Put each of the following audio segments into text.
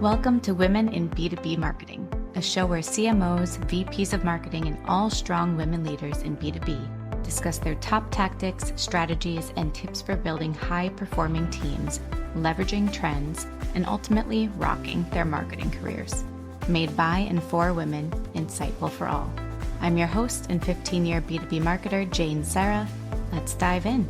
Welcome to Women in B2B Marketing, a show where CMOs, VPs of marketing, and all strong women leaders in B2B discuss their top tactics, strategies, and tips for building high-performing teams, leveraging trends, and ultimately rocking their marketing careers. Made by and for women, insightful for all. I'm your host and 15-year B2B marketer, Jane Serra. Let's dive in.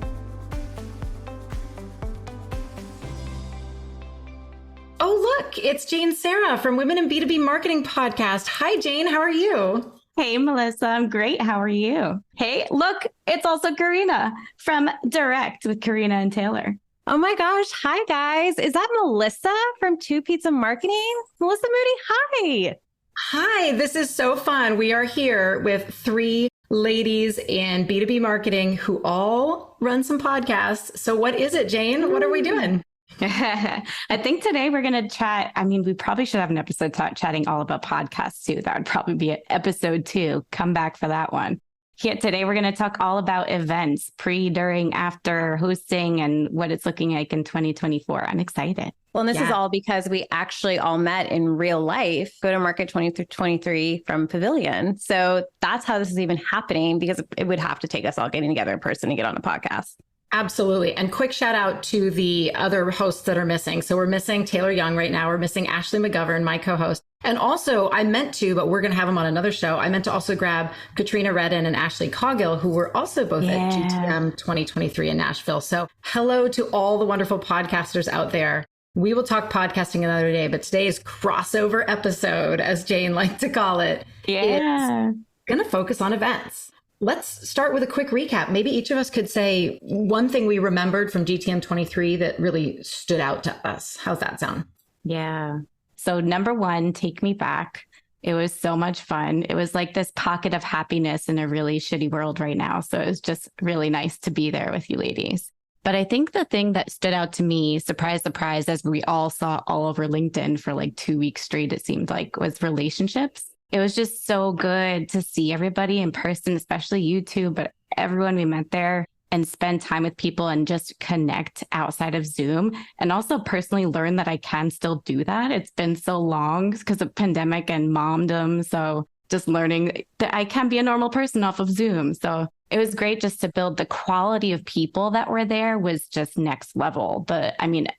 Oh, look, it's Jane Serra from Women in B2B Marketing podcast. Hi, Jane. How are you? Hey, Melissa. I'm great. How are you? Hey, look, it's also Corrina from Direct with Corrina and Taylor. Oh my gosh. Hi, guys. Is that Melissa from 2 Marketing? Melissa Moody, hi. Hi, this is so fun. We are here with 3 ladies in B2B marketing who all run some podcasts. So what is it, Jane? What are we doing? I think today we're going to chat. I mean, we probably should have an episode chatting all about podcasts too. That would probably be episode 2. Come back for that one. Here today, we're going to talk all about events, pre, during, after, hosting, and what it's looking like in 2024. I'm excited. Well, and this is all because we actually all met in real life, Go to Market 2023 from Pavilion. So that's how this is even happening, because it would have to take us all getting together in person to get on a podcast. Absolutely. And quick shout out to the other hosts that are missing. So we're missing Taylor Young right now. We're missing Ashley McGovern, my co-host. And also I meant to, but we're going to have them on another show. I meant to also grab Katrina Redden and Ashley Coggill, who were also both at GTM 2023 in Nashville. So hello to all the wonderful podcasters out there. We will talk podcasting another day, but today is crossover episode, as Jane liked to call it. Yeah. It's going to focus on events. Let's start with a quick recap. Maybe each of us could say one thing we remembered from GTM 23 that really stood out to us. How's that sound? Yeah. So number 1, take me back. It was so much fun. It was like this pocket of happiness in a really shitty world right now. So it was just really nice to be there with you ladies. But I think the thing that stood out to me, surprise, surprise, as we all saw all over LinkedIn for like 2 weeks straight, it seemed like, was relationships. It was just so good to see everybody in person, especially you two, but everyone we met there, and spend time with people and just connect outside of Zoom. And also personally learn that I can still do that. It's been so long because of pandemic and momdom. So just learning that I can be a normal person off of Zoom. So it was great just to build. The quality of people that were there was just next level.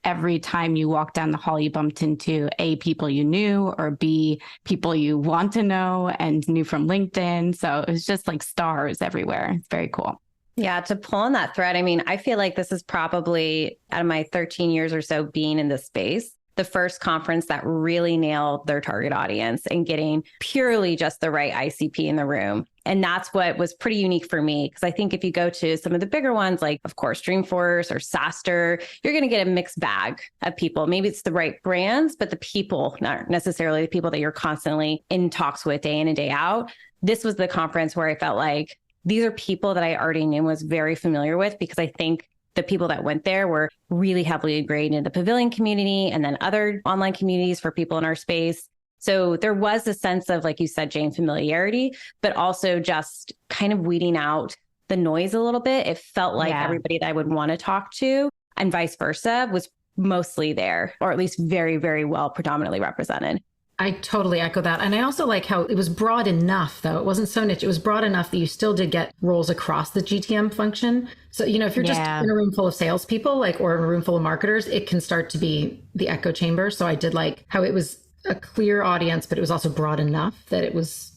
Every time you walked down the hall, you bumped into A, people you knew, or B, people you want to know and knew from LinkedIn. So it was just like stars everywhere. It's very cool. Yeah, to pull on that thread, I feel like this is probably, out of my 13 years or so being in this space, the first conference that really nailed their target audience and getting purely just the right ICP in the room. And that's what was pretty unique for me, because I think if you go to some of the bigger ones, like, of course, Dreamforce or SaaStr, you're going to get a mixed bag of people. Maybe it's the right brands, but the people, not necessarily the people that you're constantly in talks with day in and day out. This was the conference where I felt like these are people that I already knew and was very familiar with, because I think the people that went there were really heavily ingrained in the Pavilion community and then other online communities for people in our space. So there was a sense of, like you said, Jane, familiarity, but also just kind of weeding out the noise a little bit. It felt like everybody that I would want to talk to, and vice versa, was mostly there, or at least very, very well predominantly represented. I totally echo that. And I also like how it was broad enough, though. It wasn't so niche. It was broad enough that you still did get roles across the GTM function. So, if you're just in a room full of salespeople, or in a room full of marketers, it can start to be the echo chamber. So I did like how it was a clear audience, but it was also broad enough that it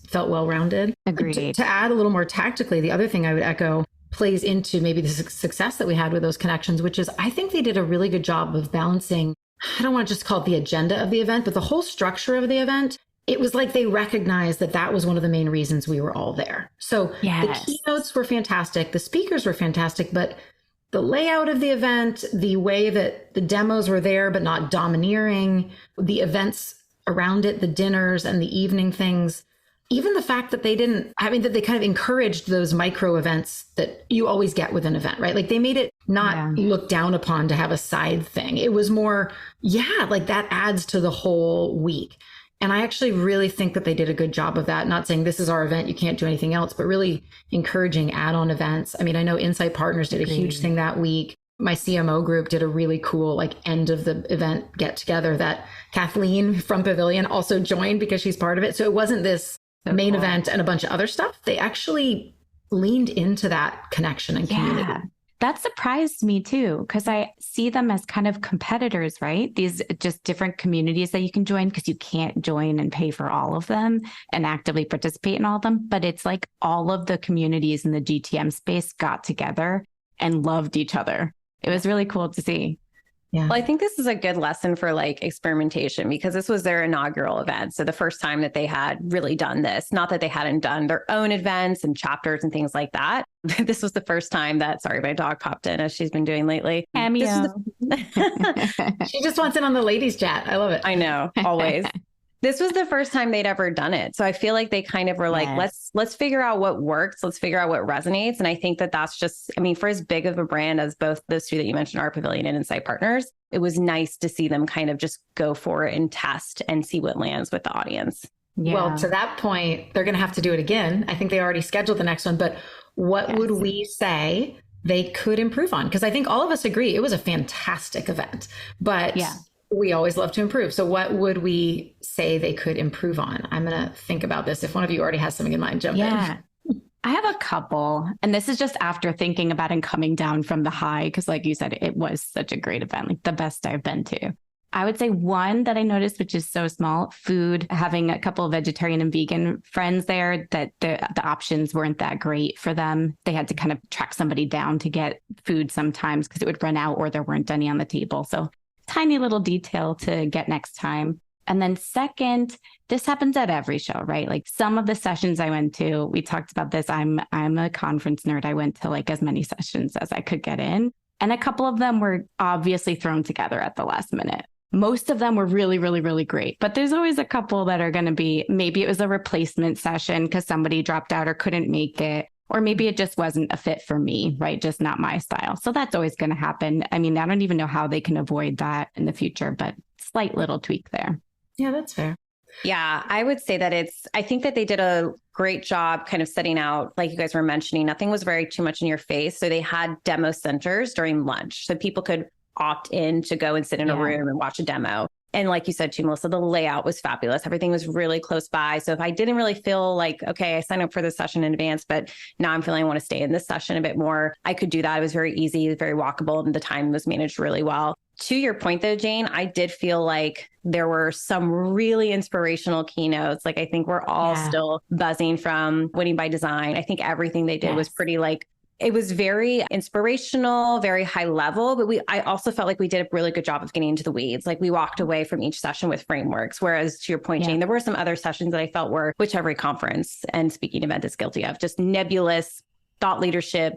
felt well-rounded. Agreed. To add a little more tactically, the other thing I would echo plays into maybe the success that we had with those connections, which is I think they did a really good job of balancing. I don't want to just call it the agenda of the event, but the whole structure of the event. It was like they recognized that was one of the main reasons we were all there. So the keynotes were fantastic. The speakers were fantastic, but the layout of the event, the way that the demos were there, but not domineering, the events around it, the dinners and the evening things, even the fact that they that they kind of encouraged those micro events that you always get with an event, right? Like they made it not looked down upon to have a side thing. It was more, like that adds to the whole week. And I actually really think that they did a good job of that. Not saying this is our event, you can't do anything else, but really encouraging add-on events. I know Insight Partners did a huge thing that week. my CMO group did a really cool like end of the event get together that Kathleen from Pavilion also joined because she's part of it. So it wasn't this main event and a bunch of other stuff. They actually leaned into that connection and community. That surprised me too, because I see them as kind of competitors, right? These just different communities that you can join because you can't join and pay for all of them and actively participate in all of them. But it's like all of the communities in the GTM space got together and loved each other. It was really cool to see. Yeah. Well, I think this is a good lesson for like experimentation because this was their inaugural event. So the first time that they had really done this, not that they hadn't done their own events and chapters and things like that. This was the first time that, sorry, my dog popped in as she's been doing lately. Cameo. She just wants in on the ladies chat. I love it. I know, always. This was the first time they'd ever done it. So I feel like they kind of were like, let's figure out what works. Let's figure out what resonates. And I think that that's just, I mean, for as big of a brand as both those two that you mentioned are Pavilion and Insight Partners, it was nice to see them kind of just go for it and test and see what lands with the audience. Yeah. Well, to that point, they're going to have to do it again. I think they already scheduled the next one, but what would we say they could improve on? Because I think all of us agree it was a fantastic event, but we always love to improve. So what would we say they could improve on? I'm going to think about this. If one of you already has something in mind, jump in. I have a couple, and this is just after thinking about and coming down from the high, because like you said, it was such a great event, like the best I've been to. I would say one that I noticed, which is so small, food, having a couple of vegetarian and vegan friends there, that the options weren't that great for them. They had to kind of track somebody down to get food sometimes because it would run out or there weren't any on the table. So tiny little detail to get next time. And then second, this happens at every show, right? Like some of the sessions I went to, we talked about this. I'm a conference nerd. I went to like as many sessions as I could get in. And a couple of them were obviously thrown together at the last minute. Most of them were really, really, really great. But there's always a couple that are going to be, maybe it was a replacement session because somebody dropped out or couldn't make it. Or maybe it just wasn't a fit for me, right? Just not my style. So that's always going to happen. I mean, I don't even know how they can avoid that in the future, but slight little tweak there. Yeah, that's fair. Yeah, I would say that I think that they did a great job kind of setting out, like you guys were mentioning, nothing was very too much in your face. So they had demo centers during lunch. So people could opt in to go and sit in a room and watch a demo. And like you said too, Melissa, the layout was fabulous. Everything was really close by. So if I didn't really feel like, okay, I signed up for this session in advance, but now I'm feeling I want to stay in this session a bit more, I could do that. It was very easy, very walkable, and the time was managed really well. To your point though, Jane, I did feel like there were some really inspirational keynotes. Like I think we're all still buzzing from Winning by Design. I think everything they did was pretty like, it was very inspirational, very high level, but I also felt like we did a really good job of getting into the weeds. Like we walked away from each session with frameworks. Whereas to your point, Jane, there were some other sessions that I felt were, which every conference and speaking event is guilty of, just nebulous thought leadership,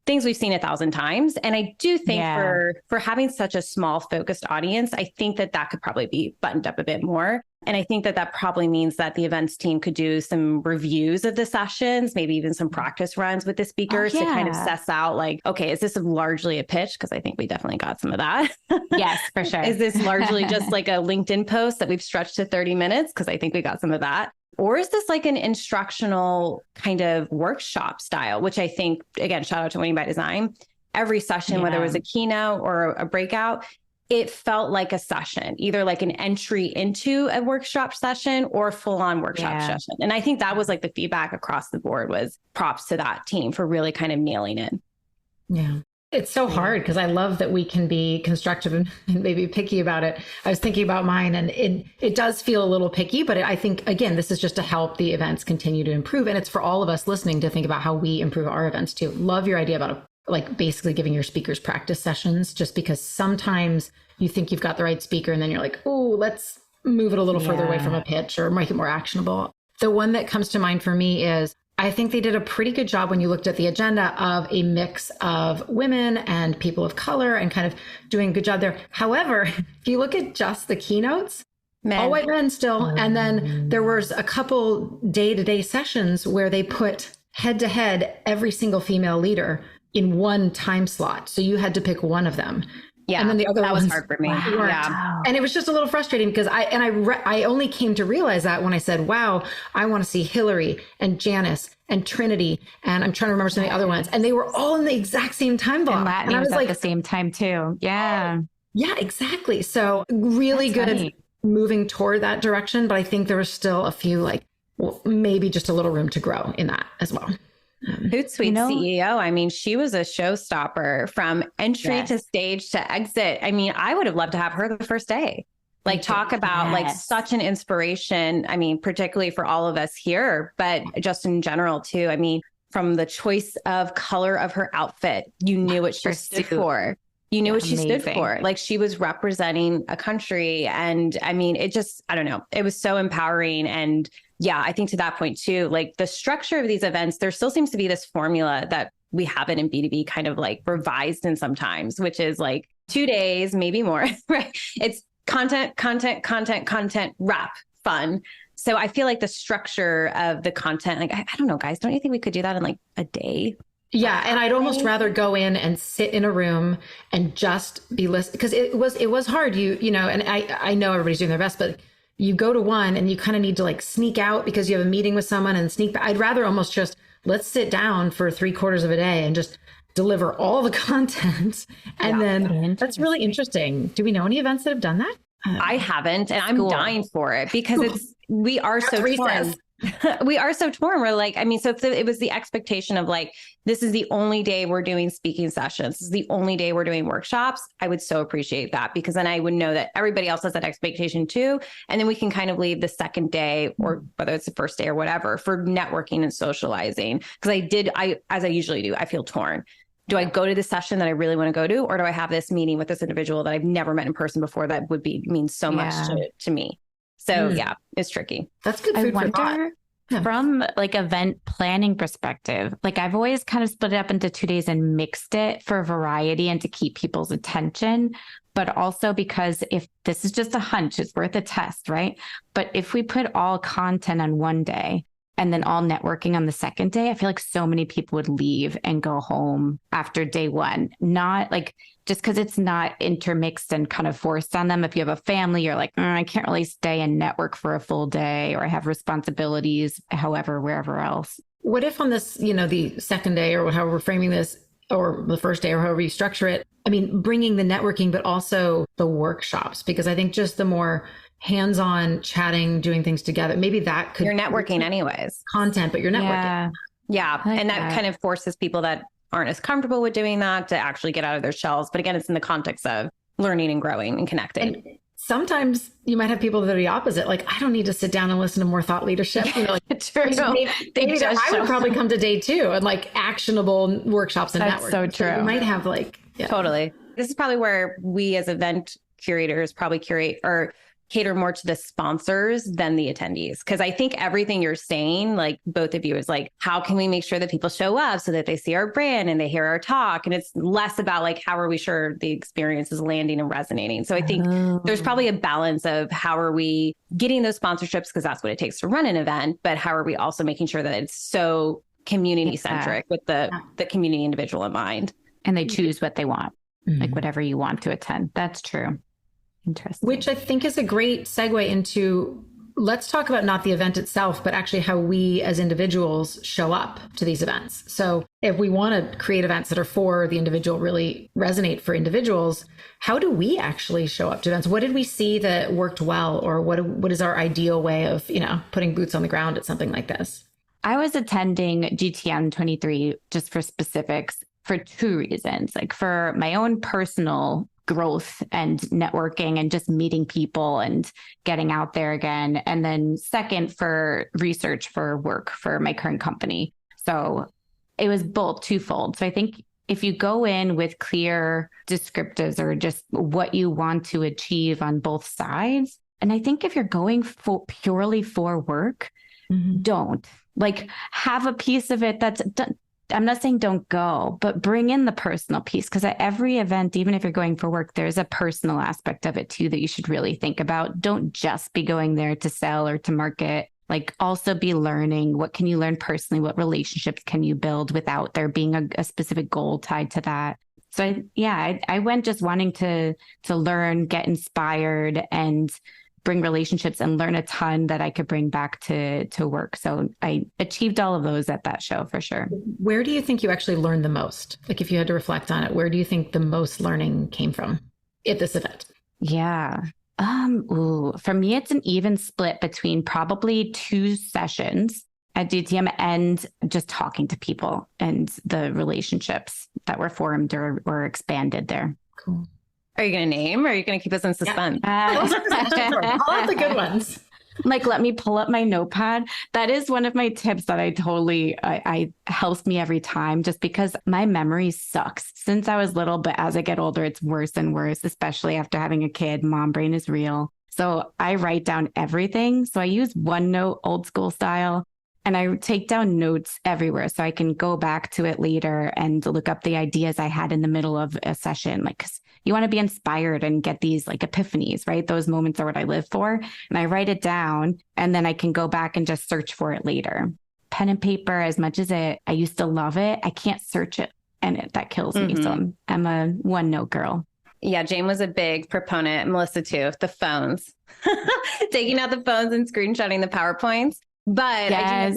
things we've seen 1,000 times. And I do think for having such a small focused audience, I think that could probably be buttoned up a bit more. And I think that probably means that the events team could do some reviews of the sessions, maybe even some practice runs with the speakers to kind of suss out like, okay, is this largely a pitch? Because I think we definitely got some of that. Yes, for sure. Is this largely just like a LinkedIn post that we've stretched to 30 minutes? Because I think we got some of that. Or is this like an instructional kind of workshop style, which I think, again, shout out to Winning by Design. Every session, whether it was a keynote or a breakout, it felt like a session, either like an entry into a workshop session or full on workshop session. And I think that was like the feedback across the board was props to that team for really kind of nailing it. Yeah. It's so hard because I love that we can be constructive and maybe picky about it. I was thinking about mine and it does feel a little picky, but I think, again, this is just to help the events continue to improve. And it's for all of us listening to think about how we improve our events too. Love your idea about like basically giving your speakers practice sessions, just because sometimes you think you've got the right speaker and then you're like, oh, let's move it a little further away from a pitch or make it more actionable. The one that comes to mind for me is I think they did a pretty good job when you looked at the agenda of a mix of women and people of color and kind of doing a good job there. However, if you look at just the keynotes, all white men still. And then there was a couple day-to-day sessions where they put head-to-head every single female leader in one time slot. So you had to pick one of them. Yeah. And then the other that was ones hard for me. Wow. Yeah. And it was just a little frustrating because I only came to realize that when I said, wow, I want to see Hillary and Janice and Trinity. And I'm trying to remember some of the other ones. And they were all in the exact same time block. And Latin I was was at like, the same time too. Yeah. yeah, exactly. So really That's good funny. at moving toward that direction. But I think there was still a few, like, well, maybe just a little room to grow in that as well. Hootsuite CEO. I mean, she was a showstopper from entry to stage to exit. I mean, I would have loved to have her the first day. Like talk about like such an inspiration. I mean, particularly for all of us here, but just in general too. I mean, from the choice of color of her outfit, you knew what she stood for. You knew what she stood for. Like she was representing a country. And I mean, it just, I don't know, it was so empowering. And yeah, I think to that point too, like the structure of these events, there still seems to be this formula that we have it in B2B kind of like revised in sometimes, which is like 2 days, maybe more, right? It's content, wrap, fun. So I feel like the structure of the content, like, I don't know, guys, don't you think we could do that in like a day? Yeah. And I'd almost rather go in and sit in a room and just be listening, because it was hard. You know, and I know everybody's doing their best, but you go to one and you kind of need to like sneak out because you have a meeting with someone and sneak back. I'd rather almost just let's sit down for 3/4 of a day and just deliver all the content. And then that's really interesting. Do we know any events that have done that? I haven't, and I'm dying for it because we are so torn. We are so torn. We're like, I mean, so it was the expectation of like, this is the only day we're doing speaking sessions. This is the only day we're doing workshops. I would so appreciate that because then I would know that everybody else has that expectation too. And then we can kind of leave the second day or whether it's the first day or whatever for networking and socializing. Because as I usually do, I feel torn. Do I go to the session that I really want to go to, or do I have this meeting with this individual that I've never met in person before that would mean so much to me? So yeah, it's tricky. That's good food for thought. From like event planning perspective, like I've always kind of split it up into 2 days and mixed it for variety and to keep people's attention, but also because if this is just a hunch, it's worth a test, right? But if we put all content on one day and then all networking on the second day, I feel like so many people would leave and go home after day one, not like just because it's not intermixed and kind of forced on them. If you have a family, you're like, I can't really stay and network for a full day, or I have responsibilities, however, wherever else. What if on this, you know, the second day or however we're framing this, or the first day or however you structure it, I mean, bringing the networking, but also the workshops, because I think just the more hands-on chatting, doing things together, maybe that could— You're networking anyways. Content, but you're networking. Yeah. Like and that kind of forces people that aren't as comfortable with doing that to actually get out of their shells. But again, it's in the context of learning and growing and connecting. And sometimes you might have people that are the opposite. Like, I don't need to sit down and listen to more thought leadership. You know, like, True. maybe I would probably come to day 2 and like actionable workshops and networking. So true. So you might have like, Totally. This is probably where we as event curators probably curate or cater more to the sponsors than the attendees. Because I think everything you're saying, like both of you, is like, how can we make sure that people show up so that they see our brand and they hear our talk? And it's less about like, how are we sure the experience is landing and resonating? So I think there's probably a balance of how are we getting those sponsorships, because that's what it takes to run an event, but how are we also making sure that it's so community centric with the community individual in mind? And they choose what they want, like whatever you want to attend. That's true. Interesting. Which I think is a great segue into, let's talk about not the event itself, but actually how we as individuals show up to these events. So if we want to create events that are for the individual, really resonate for individuals, how do we actually show up to events? What did we see that worked well? Or what is our ideal way of, you know, putting boots on the ground at something like this? I was attending GTM 23 just for specifics for 2 reasons, like for my own personal growth and networking and just meeting people and getting out there again. And then second, for research for work for my current company. So it was both twofold. So I think if you go in with clear descriptives or just what you want to achieve on both sides, and I think if you're going for purely for work, don't like have a piece of it that's done. I'm not saying don't go, but bring in the personal piece, because at every event, even if you're going for work, there's a personal aspect of it too that you should really think about. Don't just be going there to sell or to market. Like also be learning. What can you learn personally? What relationships can you build without there being a specific goal tied to that? So I went just wanting to learn, get inspired, and bring relationships and learn a ton that I could bring back to work. So I achieved all of those at that show for sure. Where do you think you actually learned the most? Like if you had to reflect on it, where do you think the most learning came from at this event? Yeah. For me, it's an even split between probably 2 sessions at DTM and just talking to people and the relationships that were formed or expanded there. Cool. Are you going to name or are you going to keep us in suspense? I'll have the good ones. Like, let me pull up my notepad. That is one of my tips that I helps me every time, just because my memory sucks since I was little. But as I get older, it's worse and worse, especially after having a kid. Mom brain is real. So I write down everything. So I use OneNote old school style. And I take down notes everywhere so I can go back to it later and look up the ideas I had in the middle of a session. Like, 'cause you want to be inspired and get these like epiphanies, right? Those moments are what I live for. And I write it down and then I can go back and just search for it later. Pen and paper, as much as I used to love it, I can't search it and that kills me. So I'm a OneNote girl. Yeah, Jane was a big proponent, Melissa too, the phones, taking out the phones and screenshotting the PowerPoints. But yes.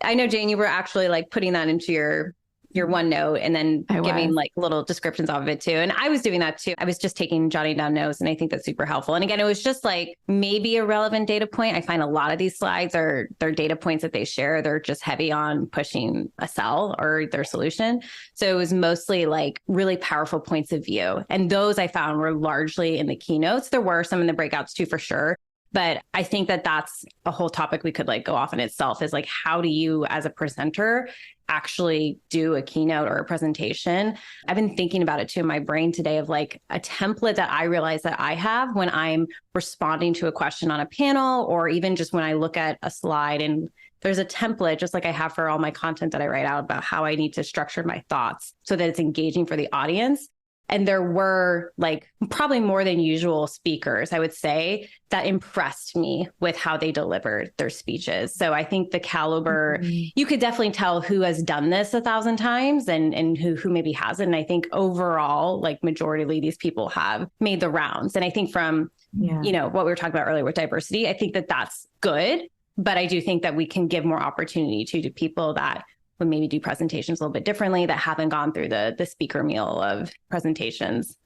I know, Jane, you were actually like putting that into your OneNote and then giving like little descriptions of it too. And I was doing that too. I was just jotting down notes. And I think that's super helpful. And again, it was just like maybe a relevant data point. I find a lot of these slides they're data points that they share. They're just heavy on pushing a sell or their solution. So it was mostly like really powerful points of view. And those I found were largely in the keynotes. There were some in the breakouts too, for sure. But I think that that's a whole topic we could like go off in itself, is like, how do you as a presenter actually do a keynote or a presentation? I've been thinking about it too in my brain today, of like a template that I realize that I have when I'm responding to a question on a panel, or even just when I look at a slide, and there's a template just like I have for all my content that I write out about how I need to structure my thoughts so that it's engaging for the audience. And there were like probably more than usual speakers, I would say, that impressed me with how they delivered their speeches. So I think the caliber, you could definitely tell who has done this 1,000 times and who maybe hasn't. And I think overall, like majoritarily, these people have made the rounds. And I think from, what we were talking about earlier with diversity, I think that that's good. But I do think that we can give more opportunity to people that would maybe do presentations a little bit differently, that haven't gone through the speaker meal of presentations.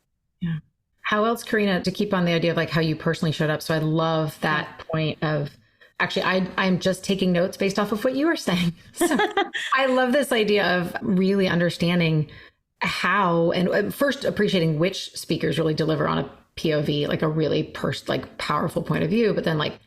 Yeah. How else, Corrina, to keep on the idea of like how you personally showed up? So I love that point of, actually, I'm just taking notes based off of what you were saying. So I love this idea of really understanding how, and first appreciating which speakers really deliver on a POV, like a really powerful point of view, but then like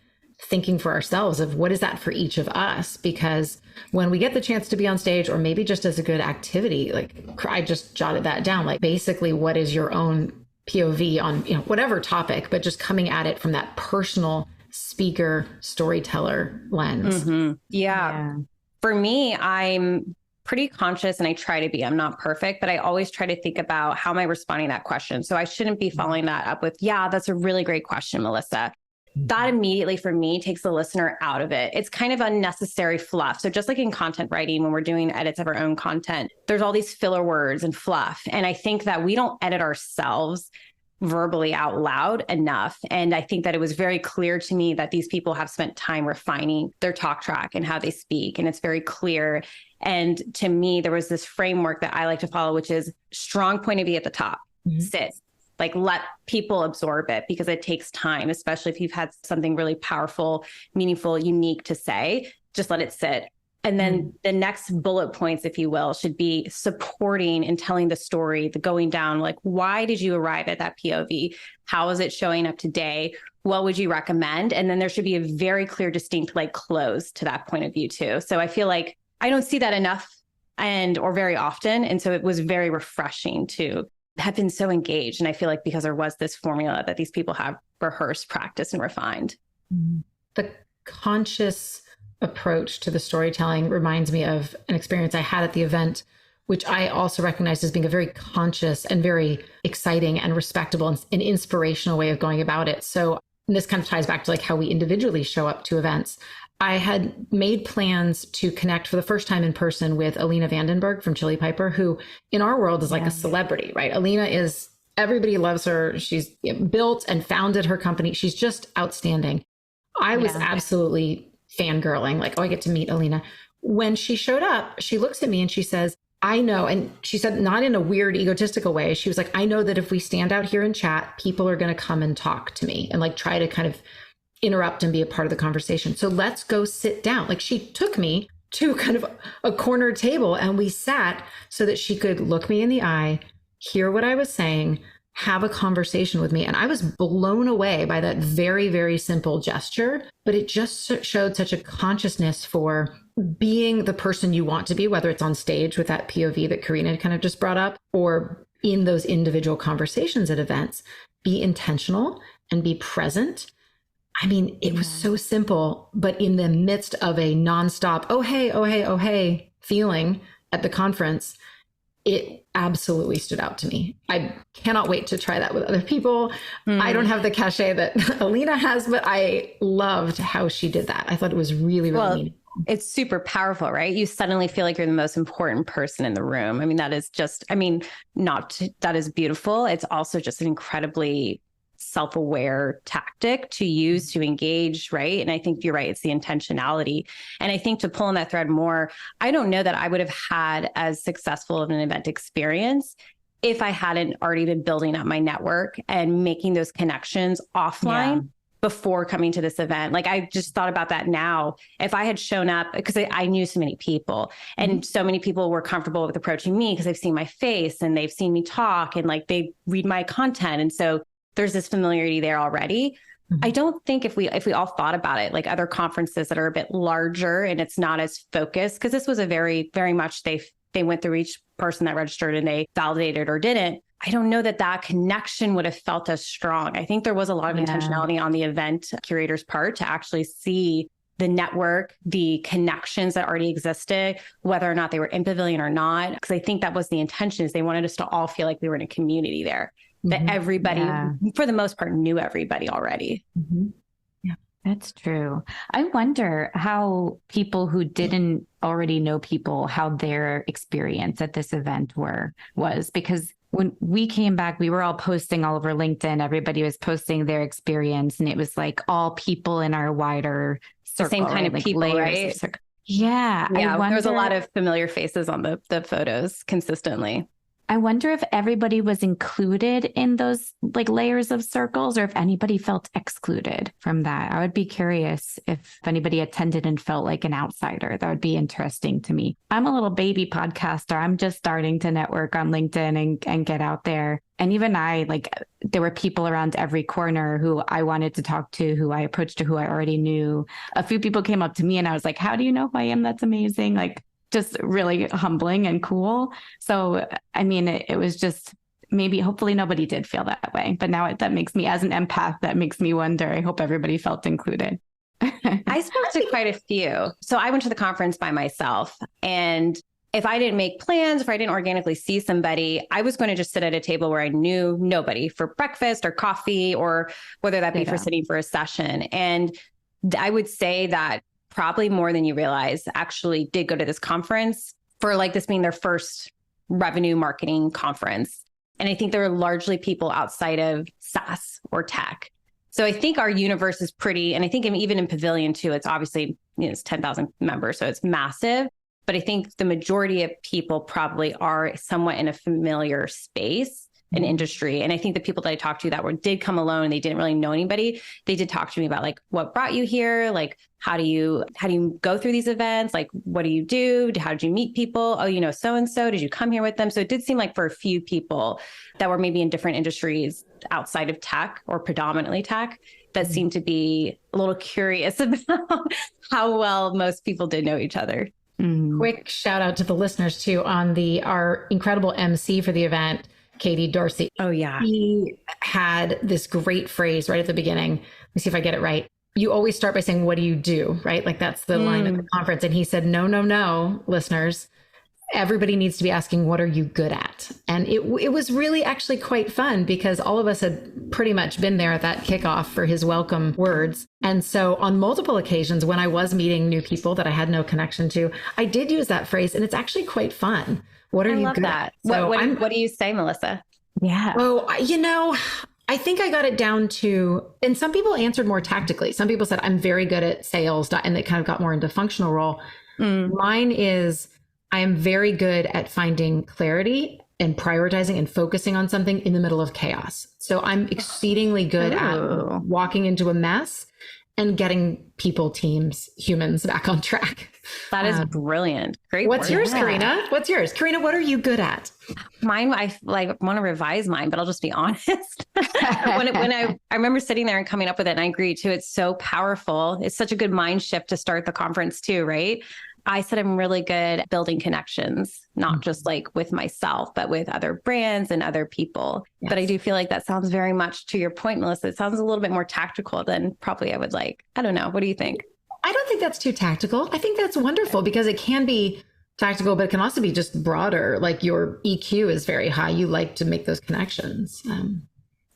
thinking for ourselves of what is that for each of us? Because when we get the chance to be on stage, or maybe just as a good activity, like I just jotted that down, like basically what is your own POV on, whatever topic, but just coming at it from that personal speaker storyteller lens. Yeah. For me, I'm pretty conscious, and I try to be, I'm not perfect, but I always try to think about how am I responding to that question? So I shouldn't be following that up with, yeah, that's a really great question, Melissa. That immediately for me takes the listener out of it. It's kind of unnecessary fluff. So just like in content writing, when we're doing edits of our own content, there's all these filler words and fluff. And I think that we don't edit ourselves verbally out loud enough. And I think that it was very clear to me that these people have spent time refining their talk track and how they speak. And it's very clear. And to me, there was this framework that I like to follow, which is strong point of view at the top, sit. Like let people absorb it, because it takes time, especially if you've had something really powerful, meaningful, unique to say, just let it sit. And then the next bullet points, if you will, should be supporting and telling the story, the going down, like, why did you arrive at that POV? How is it showing up today? What would you recommend? And then there should be a very clear, distinct, like close to that point of view too. So I feel like I don't see that enough or very often. And so it was very refreshing to have been so engaged. And I feel like because there was this formula that these people have rehearsed, practiced, and refined. The conscious approach to the storytelling reminds me of an experience I had at the event, which I also recognized as being a very conscious and very exciting and respectable and an inspirational way of going about it. So this kind of ties back to like how we individually show up to events. I had made plans to connect for the first time in person with Alina Vandenberg from Chili Piper, who in our world is like a celebrity, right? Alina is, everybody loves her. She's built and founded her company. She's just outstanding. I was absolutely fangirling, like, oh, I get to meet Alina. When she showed up, she looks at me and she says, I know. And she said, not in a weird egotistical way. She was like, I know that if we stand out here and chat, people are going to come and talk to me and like try to kind of interrupt and be a part of the conversation. So let's go sit down. Like she took me to kind of a corner table and we sat so that she could look me in the eye, hear what I was saying, have a conversation with me. And I was blown away by that very, very simple gesture, but it just showed such a consciousness for being the person you want to be, whether it's on stage with that POV that Corrina kind of just brought up, or in those individual conversations at events. Be intentional and be present. I mean, it was so simple, but in the midst of a nonstop, oh, hey, oh, hey, oh, hey, feeling at the conference, it absolutely stood out to me. I cannot wait to try that with other people. I don't have the cachet that Alina has, but I loved how she did that. I thought it was really, really meaningful. It's super powerful, right? You suddenly feel like you're the most important person in the room. I mean, that is just, that is beautiful. It's also just an incredibly self-aware tactic to use to engage, right? And I think you're right. It's the intentionality. And I think to pull on that thread more, I don't know that I would have had as successful of an event experience if I hadn't already been building up my network and making those connections offline before coming to this event. Like I just thought about that now. If I had shown up, because I knew so many people and so many people were comfortable with approaching me because they've seen my face and they've seen me talk and like they read my content. And so there's this familiarity there already. I don't think if we all thought about it, like other conferences that are a bit larger and it's not as focused, because this was a very, very much they went through each person that registered and they validated or didn't. I don't know that connection would have felt as strong. I think there was a lot of intentionality on the event curator's part to actually see the network, the connections that already existed, whether or not they were in Pavilion or not. Because I think that was the intention, is they wanted us to all feel like we were in a community there. That everybody, for the most part, knew everybody already. Yeah, that's true. I wonder how people who didn't already know people, how their experience at this event was, because when we came back, we were all posting all over LinkedIn. Everybody was posting their experience, and it was like all people in our wider circle, same kind of like people, right? Yeah. There was a lot of familiar faces on the photos consistently. I wonder if everybody was included in those like layers of circles, or if anybody felt excluded from that. I would be curious if anybody attended and felt like an outsider. That would be interesting to me. I'm a little baby podcaster. I'm just starting to network on LinkedIn and get out there. And even there were people around every corner who I wanted to talk to, who I approached to, who I already knew. A few people came up to me and I was like, how do you know who I am? That's amazing. Like, just really humbling and cool. So, I mean, it was just hopefully nobody did feel that way. But now that makes me, as an empath, that makes me wonder. I hope everybody felt included. I spoke to quite a few. So I went to the conference by myself. And if I didn't make plans, if I didn't organically see somebody, I was going to just sit at a table where I knew nobody for breakfast or coffee, or whether that be for sitting for a session. And I would say that probably more than you realize actually did go to this conference for like this being their first revenue marketing conference. And I think there are largely people outside of SaaS or tech. So I think our universe is pretty, and I think even in Pavilion too, it's obviously, it's 10,000 members, so it's massive. But I think the majority of people probably are somewhat in a familiar space, an industry. And I think the people that I talked to that did come alone, they didn't really know anybody. They did talk to me about like, what brought you here? Like, how do you go through these events? Like, what do you do? How did you meet people? Oh, so-and-so, did you come here with them? So it did seem like for a few people that were maybe in different industries outside of tech or predominantly tech that seemed to be a little curious about how well most people did know each other. Quick shout out to the listeners too on our incredible MC for the event, Katie Dorsey. Oh, yeah. He had this great phrase right at the beginning. Let me see if I get it right. You always start by saying, what do you do? Right? Like that's the line at the conference. And he said, no, listeners, everybody needs to be asking, what are you good at? And it was really actually quite fun because all of us had pretty much been there at that kickoff for his welcome words. And so on multiple occasions, when I was meeting new people that I had no connection to, I did use that phrase, and it's actually quite fun. What are you good at? So what do you say, Melissa? Yeah. Oh, I think I got it down to, and some people answered more tactically. Some people said, I'm very good at sales, and they kind of got more into functional role. Mine is, I am very good at finding clarity and prioritizing and focusing on something in the middle of chaos. So I'm exceedingly good at walking into a mess and getting people, teams, humans back on track. That is brilliant. Great. What's yours, Corrina? What's yours? Corrina, what are you good at? Mine, I want to revise mine, but I'll just be honest. I remember sitting there and coming up with it, and I agree too. It's so powerful. It's such a good mind shift to start the conference too, right? I said I'm really good at building connections, not just like with myself, but with other brands and other people. Yes. But I do feel like that sounds very much to your point, Melissa. It sounds a little bit more tactical than probably I would like. I don't know. What do you think? I don't think that's too tactical. I think that's wonderful because it can be tactical, but it can also be just broader. Like your EQ is very high. You like to make those connections.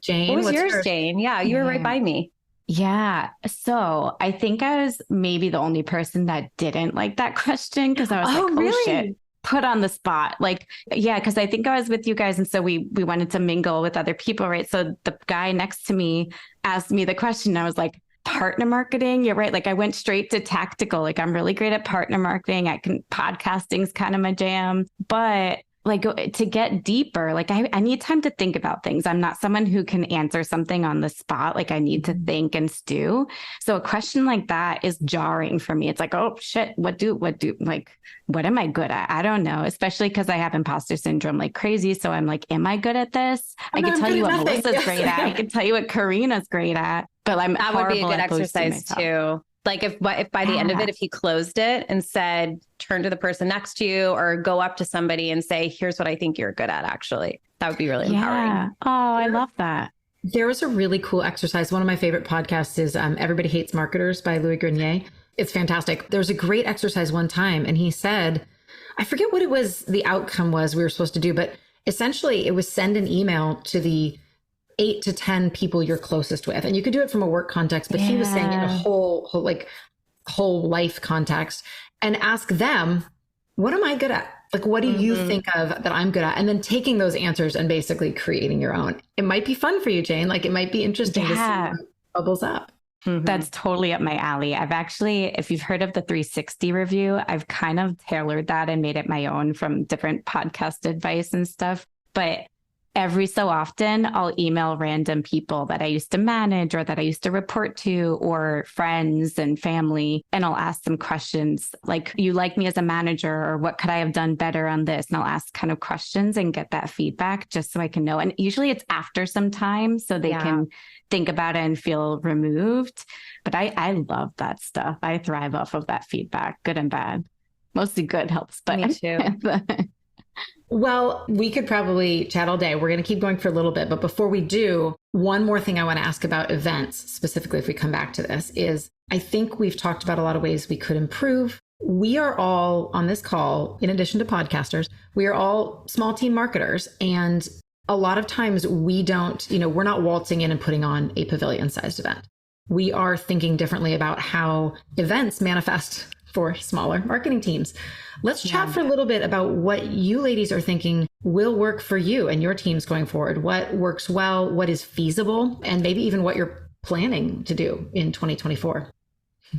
Jane, what's yours, Jane? Yeah, you were right by me. Yeah. So I think I was maybe the only person that didn't like that question because I was really? Oh shit, put on the spot. Like, yeah, because I think I was with you guys. And so we wanted to mingle with other people, right? So the guy next to me asked me the question. I was like, partner marketing. You're right. Like I went straight to tactical. Like I'm really great at partner marketing. Podcasting's kind of my jam, but like to get deeper, like I need time to think about things. I'm not someone who can answer something on the spot. Like I need to think and stew. So a question like that is jarring for me. It's like, oh shit, what am I good at? I don't know, especially because I have imposter syndrome like crazy. So I'm like, am I good at this? I can tell you what Melissa's great at. I can tell you what Corrina's great at, but that would be a good exercise too. Like if by the end of it, if he closed it and said, turn to the person next to you or go up to somebody and say, here's what I think you're good at, actually, that would be really empowering. Oh, I love that. There's a really cool exercise. One of my favorite podcasts is Everybody Hates Marketers by Louis Grenier. It's fantastic. There's a great exercise one time. And he said, I forget what it was, the outcome was we were supposed to do, but essentially it was send an email to the 8 to 10 people you're closest with. And you could do it from a work context, but he was saying in a whole life context, and ask them, what am I good at? Like, what do you think of that I'm good at? And then taking those answers and basically creating your own. It might be fun for you, Jane. Like it might be interesting to see what bubbles up. That's totally up my alley. I've actually, if you've heard of the 360 review, I've kind of tailored that and made it my own from different podcast advice and stuff. But every so often, I'll email random people that I used to manage or that I used to report to or friends and family. And I'll ask them questions like, you like me as a manager, or what could I have done better on this? And I'll ask kind of questions and get that feedback just so I can know. And usually it's after some time so they can think about it and feel removed. But I love that stuff. I thrive off of that feedback, good and bad. Mostly good helps, but me too. Well, we could probably chat all day. We're going to keep going for a little bit. But before we do, one more thing I want to ask about events, specifically if we come back to this, is I think we've talked about a lot of ways we could improve. We are all on this call, in addition to podcasters, we are all small team marketers. And a lot of times we don't, we're not waltzing in and putting on a pavilion-sized event. We are thinking differently about how events manifest for smaller marketing teams. Let's chat for a little bit about what you ladies are thinking will work for you and your teams going forward. What works well, what is feasible, and maybe even what you're planning to do in 2024.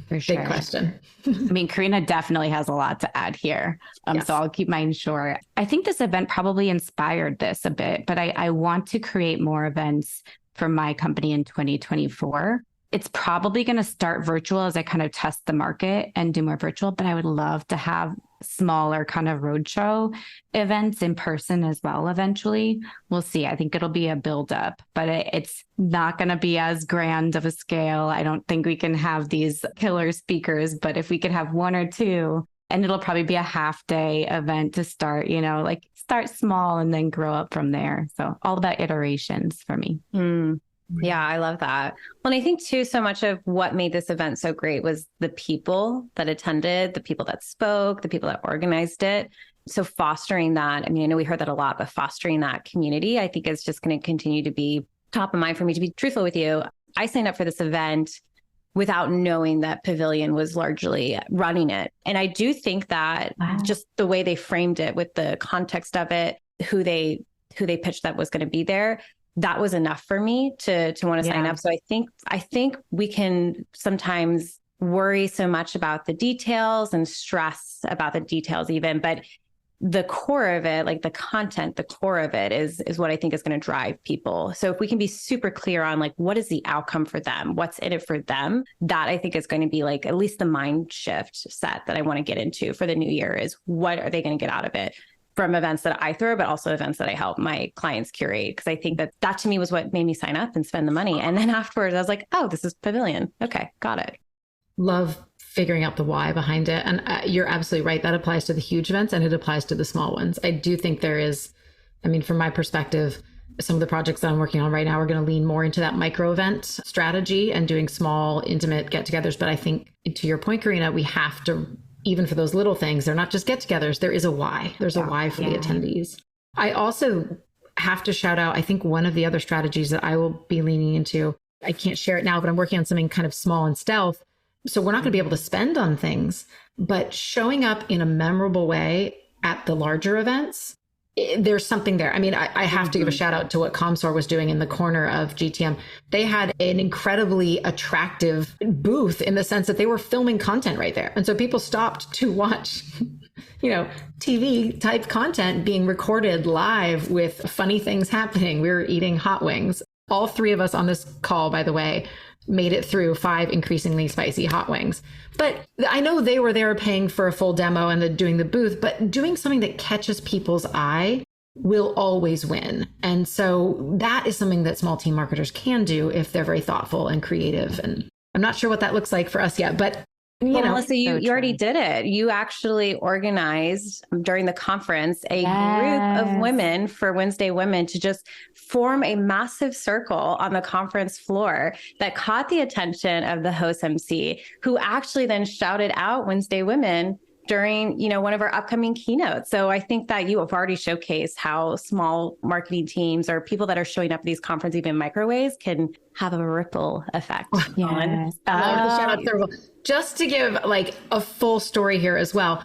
For sure. Big question. I mean, Corrina definitely has a lot to add here. So I'll keep mine short. I think this event probably inspired this a bit, but I want to create more events for my company in 2024. It's probably going to start virtual as I kind of test the market and do more virtual, but I would love to have smaller kind of roadshow events in person as well. Eventually, we'll see. I think it'll be a build up, but it's not going to be as grand of a scale. I don't think we can have these killer speakers, but if we could have one or two, and it'll probably be a half day event to start, like start small and then grow up from there. So all about iterations for me. Yeah, I love that. Well, and I think too, so much of what made this event so great was the people that attended, the people that spoke, the people that organized it. So fostering that, I mean, I know we heard that a lot, but fostering that community, I think is just going to continue to be top of mind for me. To be truthful with you, I signed up for this event without knowing that Pavilion was largely running it. And I do think that just the way they framed it with the context of it, who they pitched that was going to be there, that was enough for me to want to sign up. So I think we can sometimes worry so much about the details and stress about the details even, but the core of it, like the content, the core of it is what I think is going to drive people. So if we can be super clear on like, what is the outcome for them? What's in it for them? That I think is going to be like at least the mind shift set that I want to get into for the new year is what are they going to get out of it from events that I throw, but also events that I help my clients curate. Cause I think that to me was what made me sign up and spend the money. And then afterwards I was like, oh, this is Pavilion. Okay. Got it. Love figuring out the why behind it. And you're absolutely right. That applies to the huge events and it applies to the small ones. I do think there is, I mean, from my perspective, some of the projects that I'm working on right now are going to lean more into that micro event strategy and doing small, intimate get-togethers. But I think to your point, Corrina, we have to, even for those little things, they're not just get-togethers. There is a why. There's a why for the attendees. I also have to shout out, I think one of the other strategies that I will be leaning into, I can't share it now, but I'm working on something kind of small and stealth. So we're not going to be able to spend on things, but showing up in a memorable way at the larger events, there's something there. I mean, I have to give a shout out to what ComSor was doing in the corner of GTM. They had an incredibly attractive booth in the sense that they were filming content right there. And so people stopped to watch, TV type content being recorded live with funny things happening. We were eating hot wings. All three of us on this call, by the way, made it through 5 increasingly spicy hot wings. But I know they were there paying for a full demo and doing the booth, but doing something that catches people's eye will always win. And so that is something that small team marketers can do if they're very thoughtful and creative. And I'm not sure what that looks like for us yet, but Melissa, you already did it. You actually organized during the conference a group of women for Wednesday Women to just form a massive circle on the conference floor that caught the attention of the host MC, who actually then shouted out Wednesday Women during, one of our upcoming keynotes. So I think that you have already showcased how small marketing teams or people that are showing up at these conferences, even microwaves, can have a ripple effect. Just to give like a full story here as well.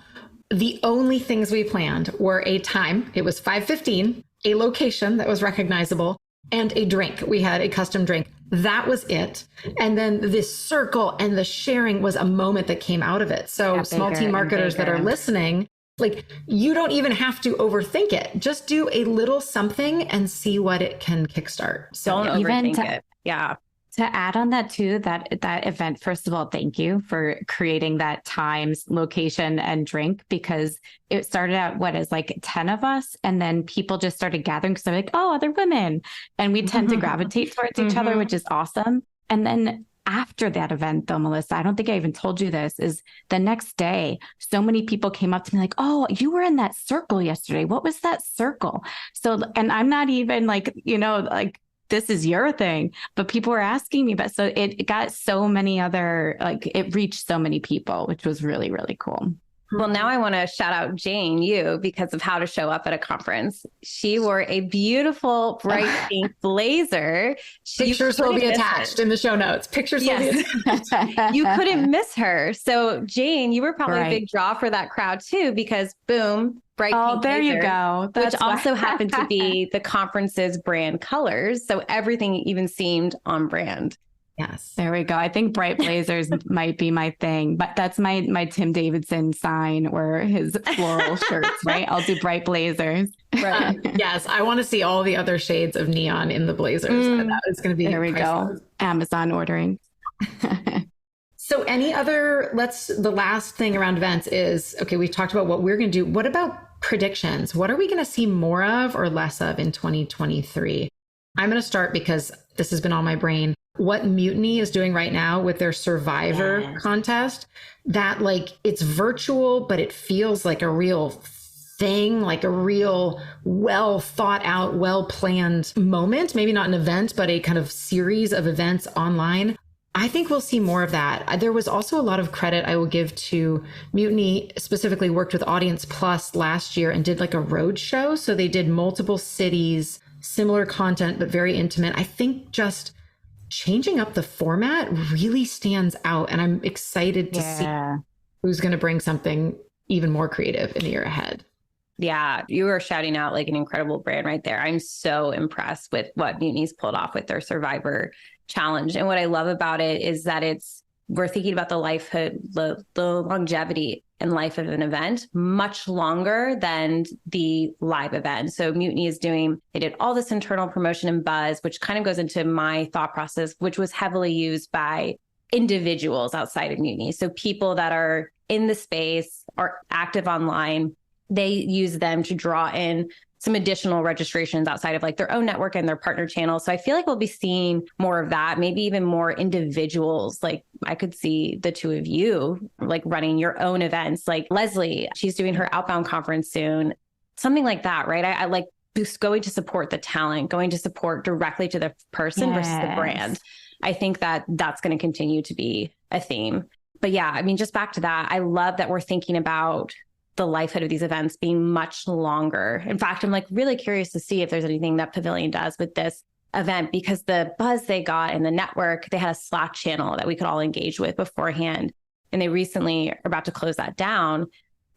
The only things we planned were a time, it was 5:15, a location that was recognizable, and a drink. We had a custom drink. That was it. And then this circle and the sharing was a moment that came out of it. So small team marketers that are listening, like you don't even have to overthink it. Just do a little something and see what it can kickstart. So don't overthink it. Yeah. To add on that too, that event, first of all, thank you for creating that times, location, and drink, because it started out, as like 10 of us. And then people just started gathering because they're like, oh, other women. And we tend to gravitate towards each other, which is awesome. And then after that event though, Melissa, I don't think I even told you this, is the next day, so many people came up to me like, oh, you were in that circle yesterday. What was that circle? So, and I'm not even like, this is your thing, but people were asking me about, so it got so many other, it reached so many people, which was really, really cool. Well, now I want to shout out Jane, you, because of how to show up at a conference. She wore a beautiful bright pink blazer. Pictures will be attached in the show notes. Pictures will be attached. You couldn't miss her. So Jane, you were probably a big draw for that crowd too, because boom, bright pink there blazer, you go. Which also happened to be the conference's brand colors. So everything even seemed on brand. Yes. There we go. I think bright blazers might be my thing, but that's my Tim Davidson sign or his floral shirts, right? I'll do bright blazers. Right. Yes. I want to see all the other shades of neon in the blazers. That is going to be there we go. Amazon ordering. So the last thing around events is, okay, we've talked about what we're going to do. What about predictions? What are we going to see more of or less of in 2023? I'm going to start because this has been on my brain. What Mutiny is doing right now with their Survivor contest, that it's virtual, but it feels like a real thing, like a real well thought out, well planned moment, maybe not an event, but a kind of series of events online. I think we'll see more of that. There was also a lot of credit I will give to Mutiny, specifically worked with Audience Plus last year and did like a road show. So they did multiple cities, similar content, but very intimate. I think just changing up the format really stands out. And I'm excited to see who's going to bring something even more creative in the year ahead. Yeah, you were shouting out like an incredible brand right there. I'm so impressed with what Mutiny's pulled off with their Survivor challenge. And what I love about it is that we're thinking about the longevity and life of an event much longer than the live event. So Mutiny they did all this internal promotion and buzz, which kind of goes into my thought process, which was heavily used by individuals outside of Mutiny. So people that are in the space, are active online, they use them to draw in some additional registrations outside of like their own network and their partner channels. So I feel like we'll be seeing more of that, maybe even more individuals. Like I could see the two of you like running your own events, like Leslie, she's doing her outbound conference soon, something like that, right? I like just going to support the talent, going to support directly to the person versus the brand. I think that that's going to continue to be a theme. But yeah, I mean, just back to that, I love that we're thinking about the likelihood of these events being much longer. In fact, I'm like really curious to see if there's anything that Pavilion does with this event, because the buzz they got in the network, they had a Slack channel that we could all engage with beforehand. And they recently are about to close that down.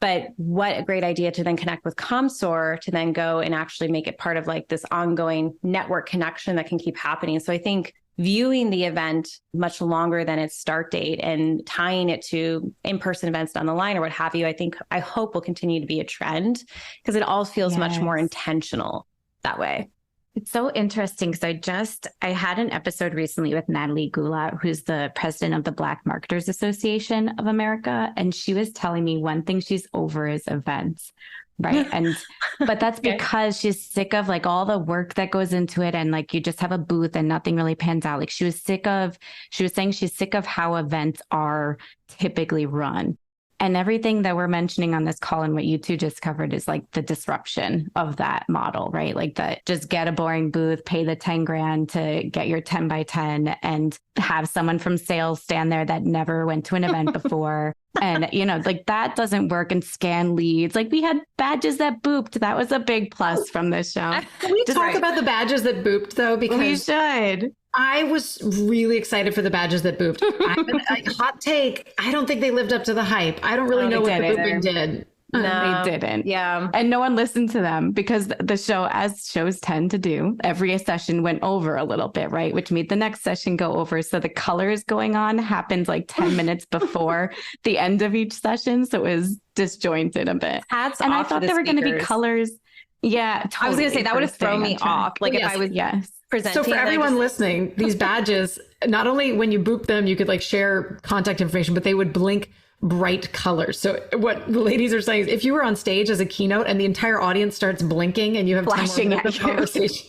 But what a great idea to then connect with ComSor to then go and actually make it part of like this ongoing network connection that can keep happening. So I think viewing the event much longer than its start date and tying it to in-person events down the line or what have you, I hope will continue to be a trend, because it all feels much more intentional that way. It's so interesting because I had an episode recently with Natalie Gula, who's the president of the Black Marketers Association of America. And she was telling me one thing she's over is events. Right. But that's because she's sick of like all the work that goes into it. And like, you just have a booth and nothing really pans out. Like she was saying she's sick of how events are typically run. And everything that we're mentioning on this call and what you two just covered is like the disruption of that model, right? Like that just get a boring booth, pay the 10 grand to get your 10 by 10 and have someone from sales stand there that never went to an event before. And, like that doesn't work, and scan leads. Like we had badges that booped. That was a big plus from this show. Can we talk about the badges that booped though? Because we should. I was really excited for the badges that booped. Hot take. I don't think they lived up to the hype. I don't really know what the booping did. No, they didn't. Yeah. And no one listened to them because the show, as shows tend to do, every session went over a little bit, right? Which made the next session go over. So the colors going on happened like 10 minutes before the end of each session. So it was disjointed a bit. And I thought there were going to be colors. Yeah. Totally. I was going to say that would have thrown me off. Like if I was presenting. So for everyone listening, these badges, not only when you boop them, you could like share contact information, but they would blink bright colors. So what the ladies are saying is if you were on stage as a keynote and the entire audience starts blinking and you have flashing 10 more minutes of conversation,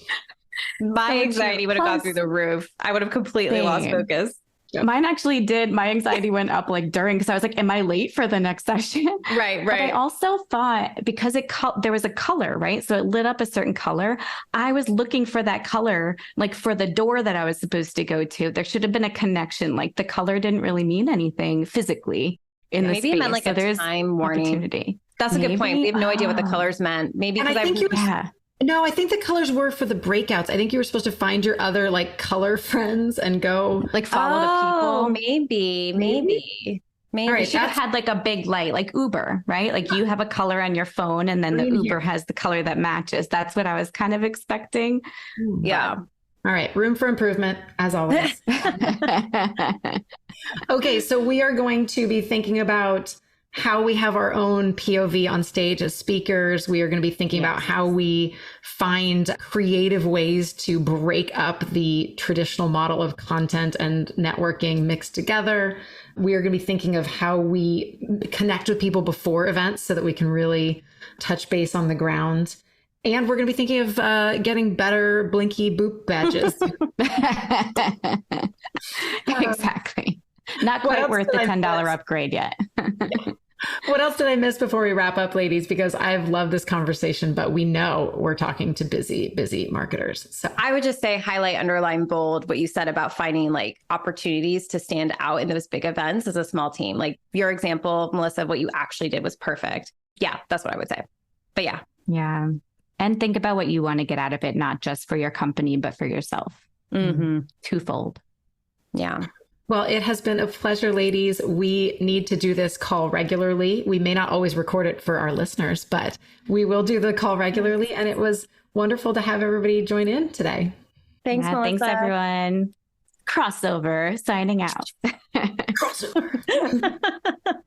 my anxiety would have gone through the roof. I would have completely lost focus. Yep. Mine actually did. My anxiety went up like during, because I was like, am I late for the next session? Right. But I also thought because there was a color, right? So it lit up a certain color. I was looking for that color, like for the door that I was supposed to go to. There should have been a connection. Like the color didn't really mean anything physically in the space. Maybe it meant like a time warning. That's a good point. We have no idea what the colors meant. Maybe because No, I think the colors were for the breakouts. I think you were supposed to find your other like color friends and go like follow the people. Maybe. All right, should have had like a big light, like Uber, right? Like you have a color on your phone and then the Uber has the color that matches. That's what I was kind of expecting. Yeah. All right. Room for improvement, as always. Okay. So we are going to be thinking about how we have our own POV on stage as speakers. We are going to be thinking about how we find creative ways to break up the traditional model of content and networking mixed together. We are going to be thinking of how we connect with people before events so that we can really touch base on the ground. And we're going to be thinking of getting better blinky boop badges. Exactly. Not quite worth the $10 upgrade yet. What else did I miss before we wrap up, ladies? Because I've loved this conversation, but we know we're talking to busy marketers. So I would just say highlight, underline, bold what you said about finding like opportunities to stand out in those big events as a small team. Like your example, Melissa, what you actually did was perfect. Yeah, that's what I would say. But yeah. Yeah. And think about what you want to get out of it, not just for your company, but for yourself. Mm-hmm. Twofold. Yeah. Well, it has been a pleasure, ladies. We need to do this call regularly. We may not always record it for our listeners, but we will do the call regularly. And it was wonderful to have everybody join in today. Thanks, Melissa. Thanks, everyone. Crossover signing out. Crossover.